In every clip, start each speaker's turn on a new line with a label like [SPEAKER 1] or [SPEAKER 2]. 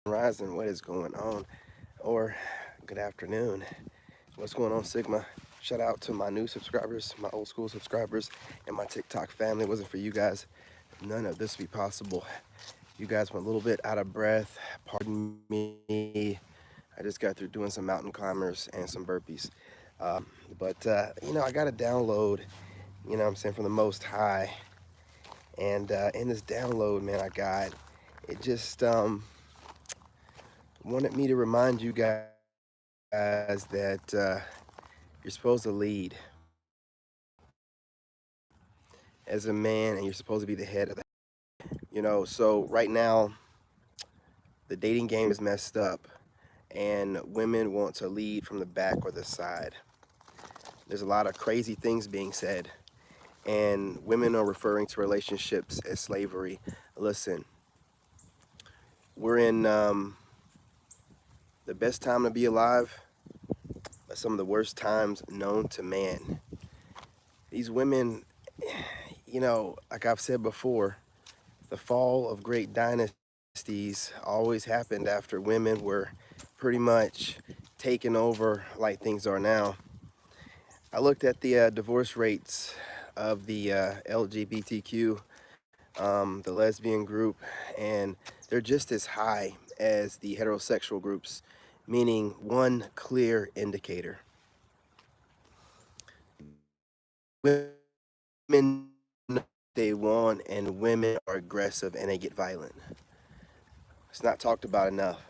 [SPEAKER 1] Rising, what is going on? Or good afternoon. What's going on, Sigma? Shout out to my new subscribers, my old school subscribers, and my TikTok family. It wasn't for you guys, none of this would be possible. You guys went a little bit out of breath. Pardon me. I just got through doing some mountain climbers and some burpees. But I got a download, what I'm saying, from the Most High. And in this download, man, I got, it just wanted me to remind you guys that you're supposed to lead as a man, and you're supposed to be the head of the house. So right now, the dating game is messed up, and women want to lead from the back or the side. There's a lot of crazy things being said, and women are referring to relationships as slavery. Listen, we're in the best time to be alive, but some of the worst times known to man. These women, like I've said before, the fall of great dynasties always happened after women were pretty much taken over like things are now. I looked at the divorce rates of the LGBTQ, the lesbian group, and they're just as high as the heterosexual groups, meaning one clear indicator. Women know what they want, and women are aggressive and they get violent. It's not talked about enough.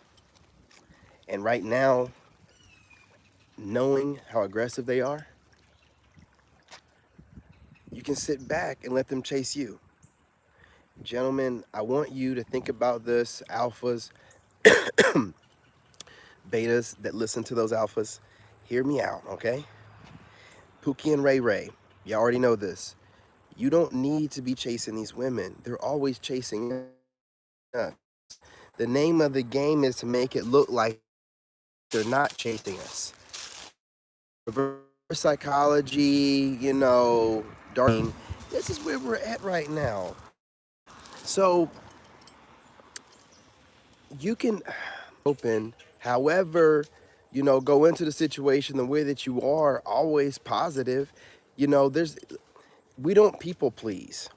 [SPEAKER 1] And right now, knowing how aggressive they are, you can sit back and let them chase you. Gentlemen, I want you to think about this. Alphas, betas that listen to those alphas, hear me out, okay? Pookie and Ray Ray, you already know this. You don't need to be chasing these women. They're always chasing us. The name of the game is to make it look like they're not chasing us. Reverse psychology, dark. This is where we're at right now. So you can open, however, go into the situation the way that you are, always positive. We don't people please.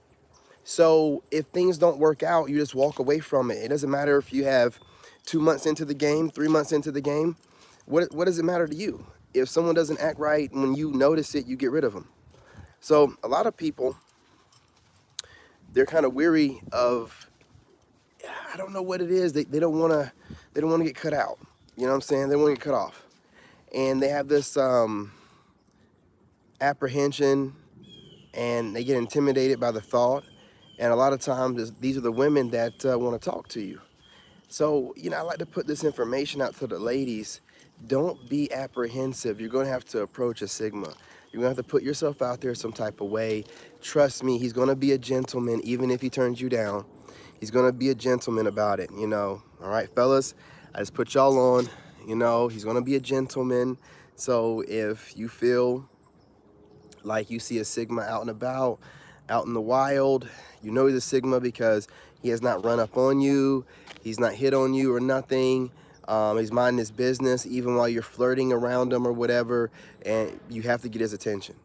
[SPEAKER 1] So if things don't work out, you just walk away from it. It doesn't matter if you have 2 months into the game, 3 months into the game. What does it matter to you? If someone doesn't act right, when you notice it, you get rid of them. So a lot of people, they're kind of weary of, I don't know what it is. They don't want to get cut out. You know what I'm saying? They want to get cut off. And they have this apprehension, and they get intimidated by the thought. And a lot of times, these are the women that want to talk to you. So, I like to put this information out to the ladies. Don't be apprehensive. You're going to have to approach a Sigma. You're going to have to put yourself out there some type of way. Trust me, he's going to be a gentleman, even if he turns you down. He's going to be a gentleman about it, All right, fellas, I just put y'all on, he's going to be a gentleman. So if you feel like you see a Sigma out and about, out in the wild, he's a Sigma because he has not run up on you. He's not hit on you or nothing. He's minding his business even while you're flirting around him or whatever, and you have to get his attention.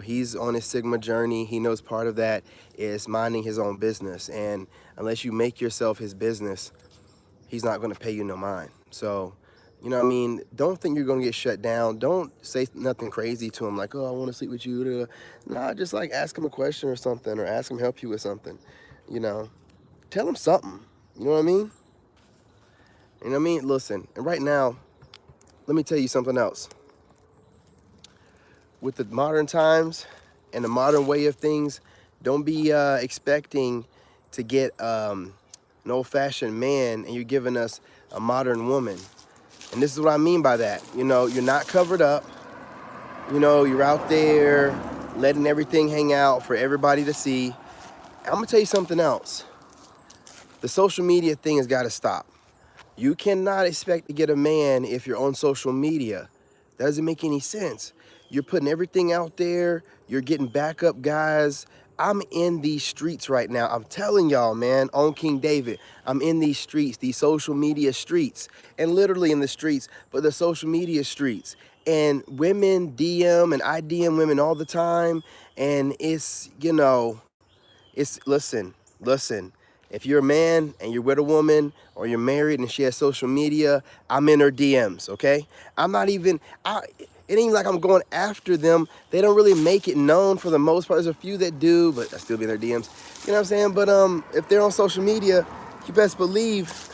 [SPEAKER 1] He's on his Sigma journey. He knows part of that is minding his own business, and unless you make yourself his business, he's not going to pay you no mind. So, don't think you're going to get shut down. Don't say nothing crazy to him like, oh, I want to sleep with you. Nah, just like ask him a question or something, or ask him to help you with something. Tell him something. You know what I mean? Listen, and right now, let me tell you something else. With the modern times and the modern way of things, don't be expecting to get an old-fashioned man and you're giving us a modern woman. And this is what I mean by that. You're not covered up. You're out there letting everything hang out for everybody to see. I'm going to tell you something else. The social media thing has got to stop. You cannot expect to get a man if you're on social media. That doesn't make any sense. You're putting everything out there. You're getting backup guys I'm in these streets right now. I'm telling y'all, man, on King David, I'm in these streets, these social media streets, and literally in the streets, but the social media streets. And women DM, and I DM women all the time. And it's, listen. If you're a man and you're with a woman, or you're married and she has social media, I'm in her DMs, okay? I'm not even, it ain't like I'm going after them. They don't really make it known for the most part. There's a few that do, but I still be in their DMs. You know what I'm saying? But if they're on social media, you best believe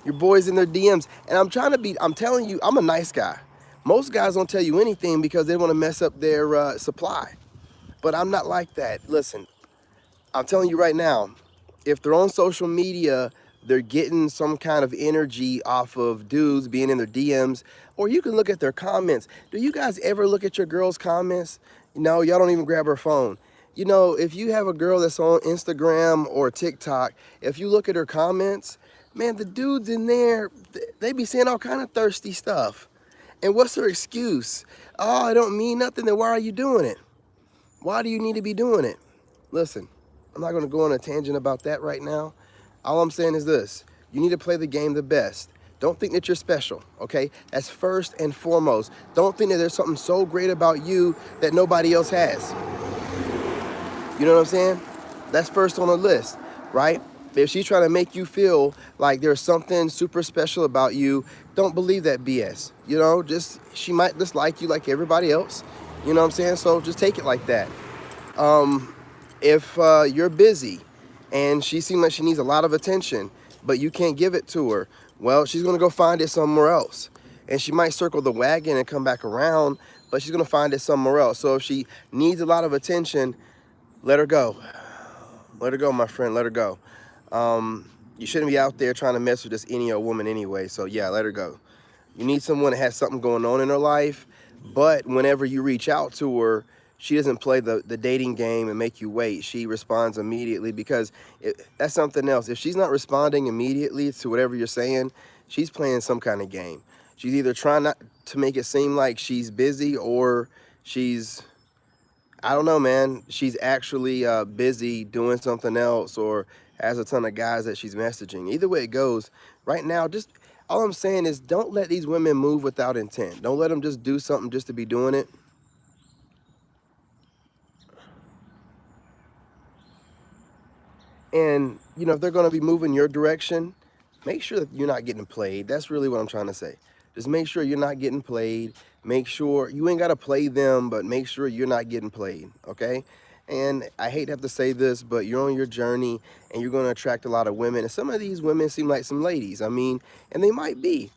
[SPEAKER 1] your boy's in their DMs. And I'm telling you, I'm a nice guy. Most guys don't tell you anything because they want to mess up their supply. But I'm not like that. Listen, I'm telling you right now, if they're on social media, they're getting some kind of energy off of dudes being in their DMs, or you can look at their comments. Do you guys ever look at your girl's comments? No, y'all don't even grab her phone. If you have a girl that's on Instagram or TikTok, if you look at her comments, man, the dudes in there, they be saying all kind of thirsty stuff. And what's her excuse? Oh, I don't mean nothing, then why are you doing it? Why do you need to be doing it? Listen, I'm not going to go on a tangent about that right now. All I'm saying is this. You need to play the game the best. Don't think that you're special, okay? That's first and foremost. Don't think that there's something so great about you that nobody else has. You know what I'm saying? That's first on the list, right? If she's trying to make you feel like there's something super special about you, don't believe that BS. She might dislike you like everybody else. You know what I'm saying? So just take it like that. If you're busy and she seems like she needs a lot of attention, but you can't give it to her, well, she's going to go find it somewhere else. And she might circle the wagon and come back around, but she's going to find it somewhere else. So if she needs a lot of attention, let her go. Let her go, my friend. Let her go. You shouldn't be out there trying to mess with just any old woman anyway. So yeah, let her go. You need someone that has something going on in her life, but whenever you reach out to her, she doesn't play the dating game and make you wait. She responds immediately, because that's something else. If she's not responding immediately to whatever you're saying, she's playing some kind of game. She's either trying not to make it seem like she's busy, or she's, I don't know, man, she's actually busy doing something else, or has a ton of guys that she's messaging. Either way it goes, right now, just all I'm saying is don't let these women move without intent. Don't let them just do something just to be doing it. And, if they're going to be moving your direction, make sure that you're not getting played. That's really what I'm trying to say. Just make sure you're not getting played. Make sure you ain't got to play them, but make sure you're not getting played, okay? And I hate to have to say this, but you're on your journey and you're going to attract a lot of women. And some of these women seem like some ladies. I mean, and they might be.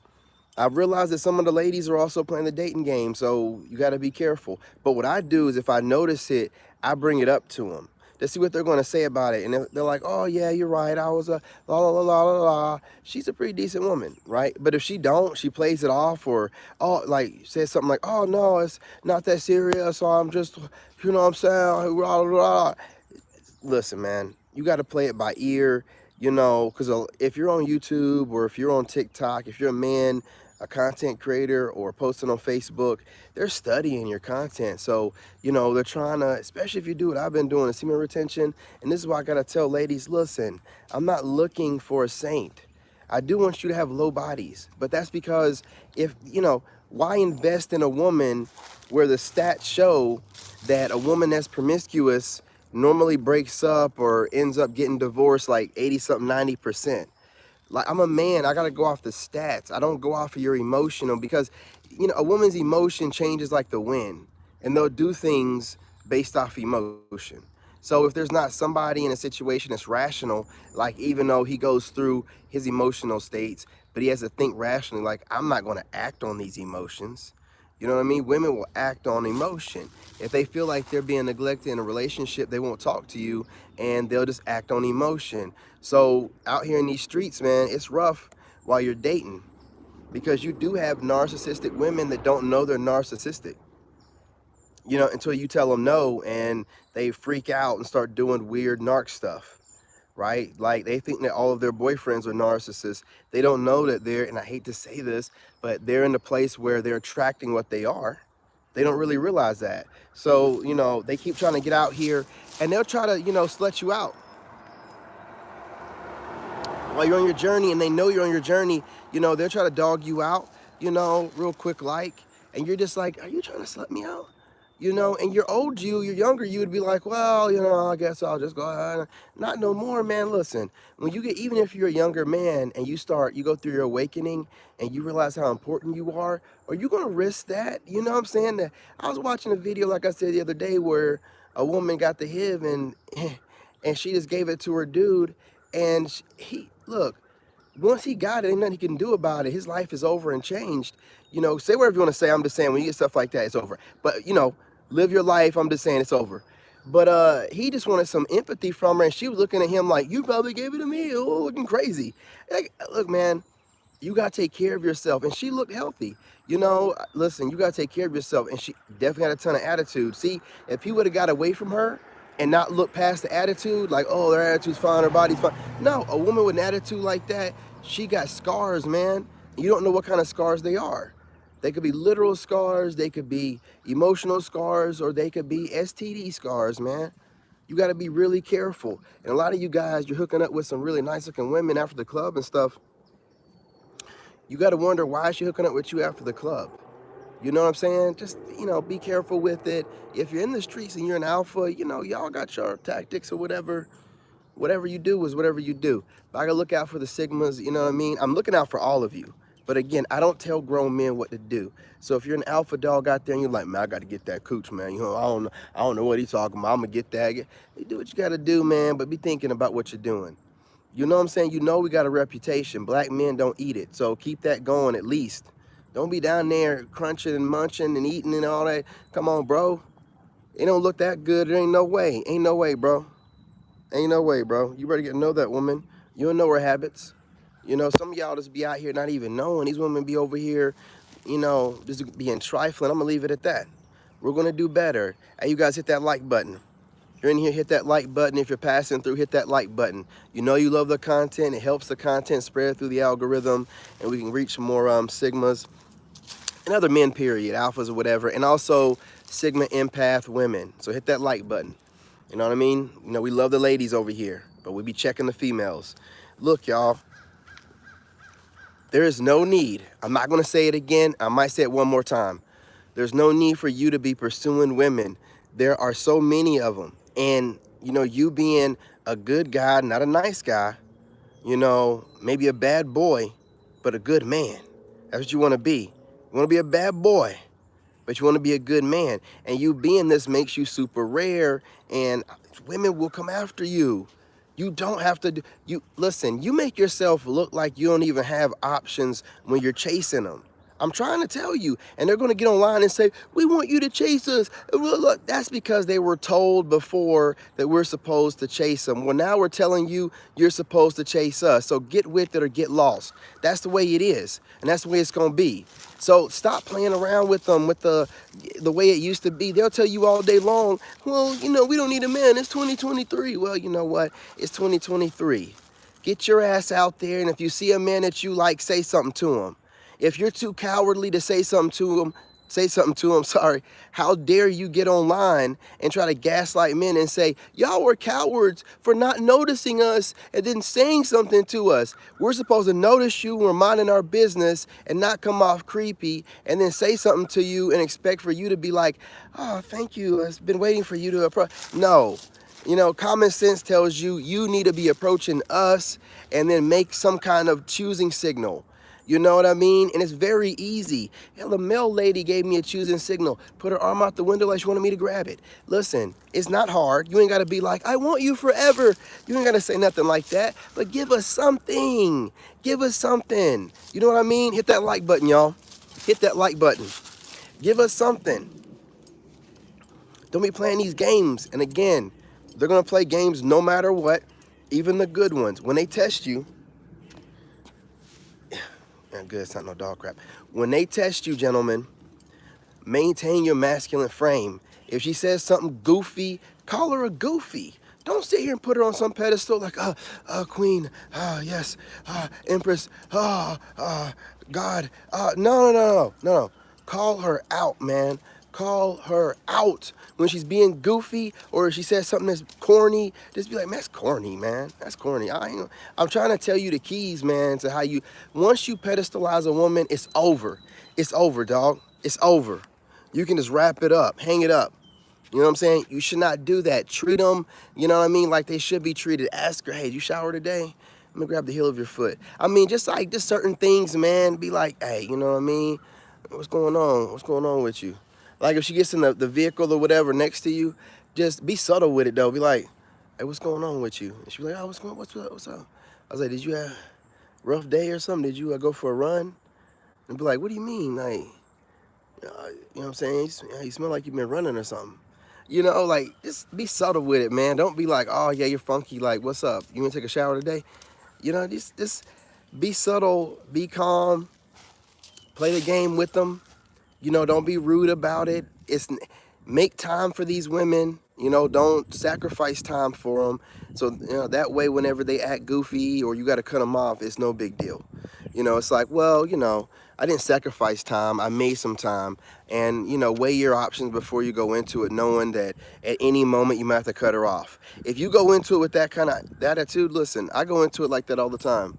[SPEAKER 1] I've realized that some of the ladies are also playing the dating game, so you got to be careful. But what I do is, if I notice it, I bring it up to them to see what they're going to say about it. And they're like, oh, yeah, you're right. I was a la, la, la, la, la, la. She's a pretty decent woman, right? But if she don't, she plays it off, or, oh, like, says something like, oh, no, it's not that serious, or I'm just, you know what I'm saying, blah, blah, blah. Listen, man, you got to play it by ear, because if you're on YouTube, or if you're on TikTok, if you're a man, a content creator, or posting on Facebook, they're studying your content. So, they're trying to, especially if you do what I've been doing, semen retention. And this is why I got to tell ladies, listen, I'm not looking for a saint. I do want you to have low bodies, but that's because why invest in a woman where the stats show that a woman that's promiscuous normally breaks up or ends up getting divorced like 80 something, 90%. Like, I'm a man, I gotta go off the stats. I don't go off of your emotional, because a woman's emotion changes like the wind, and they'll do things based off emotion. So if there's not somebody in a situation that's rational, like, even though he goes through his emotional states, but he has to think rationally, like, I'm not going to act on these emotions. You know what I mean? Women will act on emotion. If they feel like they're being neglected in a relationship, they won't talk to you, and they'll just act on emotion. So out here in these streets, man, it's rough while you're dating, because you do have narcissistic women that don't know they're narcissistic, until you tell them no, and they freak out and start doing weird narc stuff, right? Like, they think that all of their boyfriends are narcissists. They don't know that they're, and I hate to say this, but they're in a place where they're attracting what they are. They don't really realize that. So, they keep trying to get out here, and they'll try to, slut you out while you're on your journey, and they know you're on your journey. They'll try to dog you out, real quick, and you're just like, are you trying to slut me out? And you're younger, you would be like, well, I guess I'll just go ahead. Not no more, man. Listen, when you get, even if you're a younger man and you go through your awakening and you realize how important you are you going to risk that? You know what I'm saying? I was watching a video, like I said the other day, where a woman got the HIV and she just gave it to her dude. And look, once he got it, ain't nothing he can do about it. His life is over and changed. Say whatever you want to say. I'm just saying, when you get stuff like that, it's over. But, live your life. I'm just saying it's over. But he just wanted some empathy from her, and she was looking at him like, you probably gave it to me. Oh, looking crazy. Like, look, man, you got to take care of yourself. And she looked healthy. Listen, you got to take care of yourself. And she definitely had a ton of attitude. See, if he would have got away from her and not look past the attitude, like, oh, their attitude's fine, her body's fine. No, a woman with an attitude like that, she got scars, man. You don't know what kind of scars they are. They could be literal scars, they could be emotional scars, or they could be STD scars, man. You got to be really careful. And a lot of you guys, you're hooking up with some really nice looking women after the club and stuff. You got to wonder, why is she hooking up with you after the club? You know what I'm saying? Just, be careful with it. If you're in the streets and you're an alpha, y'all got your tactics or whatever. Whatever you do is whatever you do. But I gotta look out for the Sigmas, you know what I mean? I'm looking out for all of you. But again, I don't tell grown men what to do. So if you're an alpha dog out there and you're like, man, I gotta get that cooch, man. I don't know what he's talking about. I'm gonna get that. You do what you gotta do, man, but be thinking about what you're doing. You know what I'm saying? We got a reputation. Black men don't eat it. So keep that going at least. Don't be down there crunching and munching and eating and all that. Come on, bro. It don't look that good. There ain't no way. Ain't no way, bro. Ain't no way, bro. You better get to know that woman. You don't know her habits. Some of y'all just be out here not even knowing. These women be over here, just being trifling. I'm going to leave it at that. We're going to do better. Hey, you guys, hit that like button. If you're in here, hit that like button. If you're passing through, hit that like button. You love the content. It helps the content spread through the algorithm, and we can reach more Sigmas and other men, period, alphas or whatever, and also Sigma empath women. So hit that like button. You know what I mean? We love the ladies over here, but we be checking the females. Look, y'all, there is no need. I'm not going to say it again. I might say it one more time. There's no need for you to be pursuing women. There are so many of them. And, you being a good guy, not a nice guy, maybe a bad boy, but a good man. That's what you want to be. You want to be a bad boy, but you want to be a good man. And you being this makes you super rare, and women will come after you. You don't have to listen, you make yourself look like you don't even have options when you're chasing them. I'm trying to tell you, and they're going to get online and say, we want you to chase us. Look, that's because they were told before that we're supposed to chase them. Well, now we're telling you you're supposed to chase us. So get with it or get lost. That's the way it is, and that's the way it's going to be. So stop playing around with them with the way it used to be. They'll tell you all day long, well, we don't need a man. It's 2023. Well, you know what? It's 2023. Get your ass out there, and if you see a man that you like, say something to him. If you're too cowardly to say something to him, sorry. How dare you get online and try to gaslight men and say, y'all were cowards for not noticing us and then saying something to us. We're supposed to notice you, we're minding our business and not come off creepy and then say something to you and expect for you to be like, oh, thank you, I've been waiting for you to approach. No. Common sense tells you you need to be approaching us and then make some kind of choosing signal. You know what I mean? And it's very easy. Hell, the male lady gave me a choosing signal. Put her arm out the window like she wanted me to grab it. Listen, it's not hard. You ain't got to be like, I want you forever. You ain't got to say nothing like that. But give us something. Give us something. You know what I mean? Hit that like button, y'all. Hit that like button. Give us something. Don't be playing these games. And again, they're going to play games no matter what, even the good ones. When they test you, good, it's not no dog crap. When they test you, gentlemen, maintain your masculine frame. If she says something goofy, call her a goofy. Don't sit here and put her on some pedestal like, queen, yes, empress, God. No. Call her out, man. Call her out when she's being goofy or she says something that's corny. Just be like, man, that's corny, man. That's corny. I'm trying to tell you the keys, man, to how you, once you pedestalize a woman, it's over. It's over, dog. It's over. You can just wrap it up, hang it up. You know what I'm saying? You should not do that. Treat them, you know what I mean, like they should be treated. Ask her, hey, did you shower today? Let me grab the heel of your foot. I mean, just like just certain things, man. Be like, hey, you know what I mean? What's going on? What's going on with you? Like if she gets in the vehicle or whatever next to you, just be subtle with it though. Be like, hey, what's going on with you? And she be like, oh, what's up? What's up? I was like, did you have a rough day or something? Did you go for a run? And be like, what do you mean? Like, you know what I'm saying? You smell like you've been running or something. You know, like, just be subtle with it, man. Don't be like, oh, yeah, you're funky. Like, what's up? You want to take a shower today? You know, just be subtle, be calm, play the game with them. You know, don't be rude about it. Make time for these women. You know, don't sacrifice time for them. So, you know, that way whenever they act goofy or you got to cut them off, it's no big deal. You know, it's like, well, you know, I didn't sacrifice time. I made some time. And, you know, weigh your options before you go into it, knowing that at any moment you might have to cut her off. If you go into it with that kind of attitude, listen, I go into it like that all the time.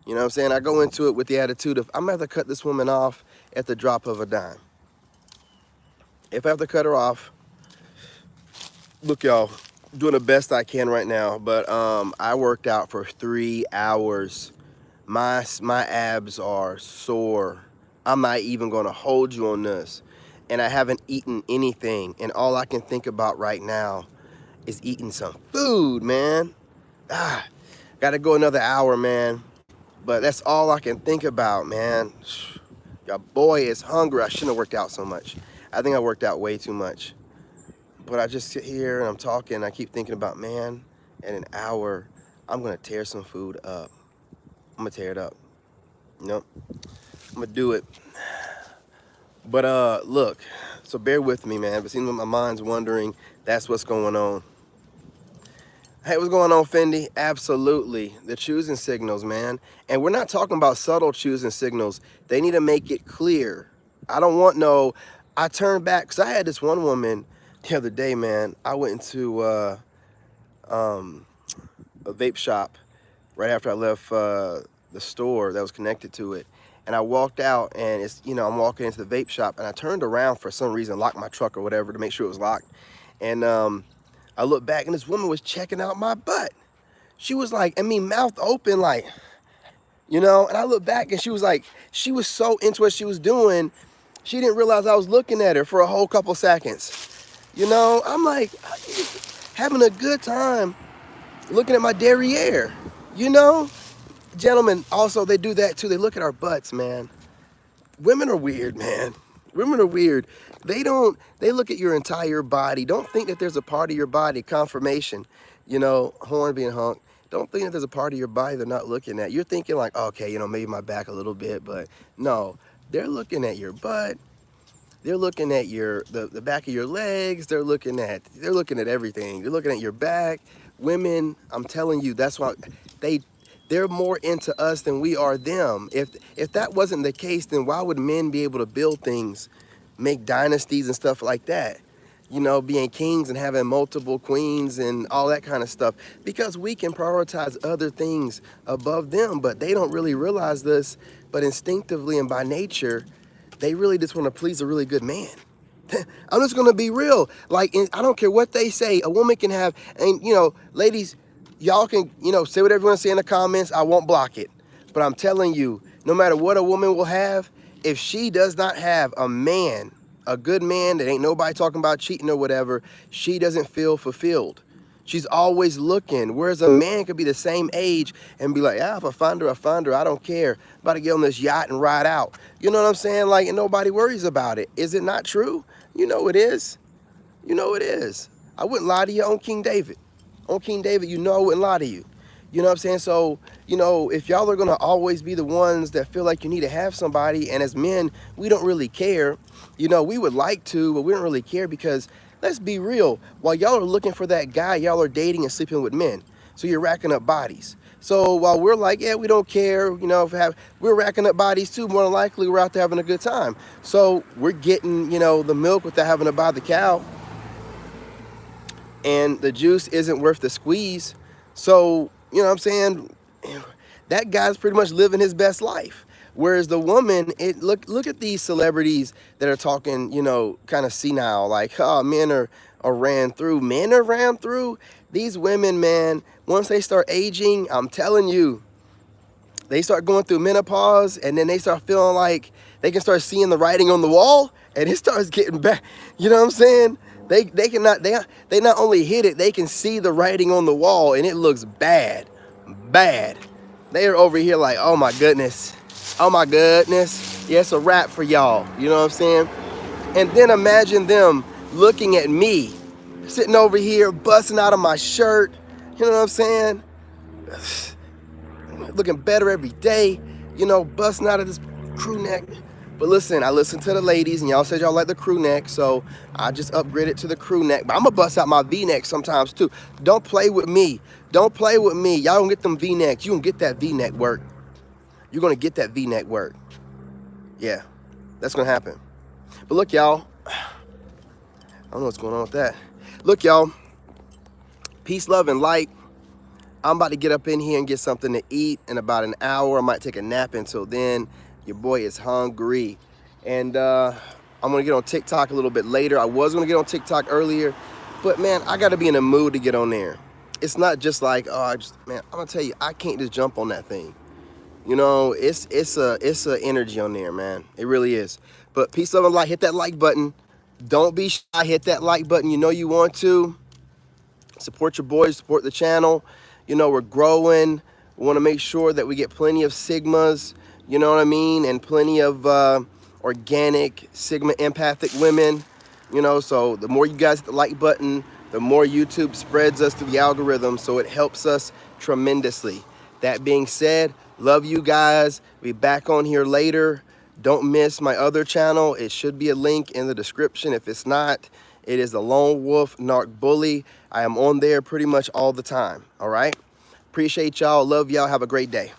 [SPEAKER 1] You know what I'm saying? I go into it with the attitude of, I'm going to have to cut this woman off at the drop of a dime. If I have to cut her off, look, y'all, doing the best I can right now, but I worked out for 3 hours. My abs are sore. I'm not even gonna hold you on this. And I haven't eaten anything. And all I can think about right now is eating some food, man. Gotta go another hour, man. But that's all I can think about, man. Your boy is hungry. I shouldn't have worked out so much. I think I worked out way too much. But I just sit here and I'm talking. I keep thinking about, man, in an hour, I'm gonna tear some food up. I'm gonna tear it up. Nope. I'm gonna do it. But look, so bear with me, man. But seems like my mind's wondering, that's what's going on. Hey, what's going on, Fendi? Absolutely. The choosing signals, man. And we're not talking about subtle choosing signals. They need to make it clear. I don't want no, I turned back, because I had this one woman the other day, man. I went into a vape shop right after I left the store that was connected to it. And I walked out and it's, you know, I'm walking into the vape shop and I turned around for some reason, locked my truck or whatever to make sure it was locked. And I looked back and this woman was checking out my butt. She was like, I mean, mouth open, like, you know, and I looked back and she was like, she was so into what she was doing, she didn't realize I was looking at her for a whole couple seconds. You know, I'm like, having a good time looking at my derriere, you know? Gentlemen, also, they do that too. They look at our butts, man. Women are weird, man. Women are weird. They look at your entire body. Don't think that there's a part of your body, confirmation, you know, horn being honked. Don't think that there's a part of your body they're not looking at. You're thinking like, okay, you know, maybe my back a little bit, but no, they're looking at your butt. They're looking at the back of your legs. They're looking at everything. They're looking at your back. Women, I'm telling you, that's why they're more into us than we are them. If that wasn't the case, then why would men be able to build things, make dynasties and stuff like that? You know, being kings and having multiple queens and all that kind of stuff. Because we can prioritize other things above them, but they don't really realize this. But instinctively and by nature, they really just want to please a really good man. I'm just going to be real. Like, I don't care what they say. A woman can have, and, you know, ladies, y'all can, you know, say whatever you want to say in the comments. I won't block it. But I'm telling you, no matter what a woman will have, if she does not have a man, a good man that ain't nobody talking about cheating or whatever, she doesn't feel fulfilled. She's always looking. Whereas a man could be the same age and be like, yeah, if I find her, I find her. I don't care. About to get on this yacht and ride out. You know what I'm saying? Like, and nobody worries about it. Is it not true? You know it is. You know it is. I wouldn't lie to you on King David. On King David, you know I wouldn't lie to you. You know what I'm saying? So, you know, if y'all are going to always be the ones that feel like you need to have somebody, and as men, we don't really care. You know, we would like to, but we don't really care because, let's be real, while y'all are looking for that guy, y'all are dating and sleeping with men. So you're racking up bodies. So while we're like, yeah, we don't care, you know, we're racking up bodies too. More than likely, we're out there having a good time. So we're getting, you know, the milk without having to buy the cow, and the juice isn't worth the squeeze. So, you know what I'm saying? That guy's pretty much living his best life. Whereas the woman, look at these celebrities that are talking, you know, kind of senile, like, oh, are ran through. Men are ran through. These women, man, once they start aging, I'm telling you, they start going through menopause, and then they start feeling like they can start seeing the writing on the wall, and it starts getting back. You know what I'm saying? They not only hit it, they can see the writing on the wall, and it looks bad, bad. They are over here like, oh my goodness, oh my goodness. Yeah, it's a wrap for y'all. You know what I'm saying? And then imagine them looking at me, sitting over here, busting out of my shirt. You know what I'm saying? Looking better every day, you know, busting out of this crew neck. But listen, I listened to the ladies, and y'all said y'all like the crew neck, so I just upgraded to the crew neck. But I'm gonna bust out my V-neck sometimes too. Don't play with me. Don't play with me. Y'all don't get them V-necks. You can get that V-neck work. You're gonna get that V-neck work. Yeah, that's gonna happen. But look, y'all, I don't know what's going on with that. Look, y'all, peace, love, and light. I'm about to get up in here and get something to eat in about an hour. I might take a nap until then. Your boy is hungry. And I'm gonna get on TikTok a little bit later. I was gonna get on TikTok earlier, but man, I gotta be in a mood to get on there. It's not just like, oh, man, I'm gonna tell you, I can't just jump on that thing. You know, it's a energy on there, man. It really is. But peace, love, and light. Hit that like button. Don't be shy. Hit that like button. You know you want to. Support your boys, support the channel. You know, we're growing. We want to make sure that we get plenty of Sigmas, you know what I mean? And plenty of organic Sigma empathic women, you know. So the more you guys hit the like button, the more YouTube spreads us through the algorithm. So it helps us tremendously. That being said, love you guys. Be back on here later. Don't miss my other channel. It should be a link in the description. If it's not, it is the Lone Wolf Narc Bully. I am on there pretty much all the time, all right? Appreciate y'all. Love y'all. Have a great day.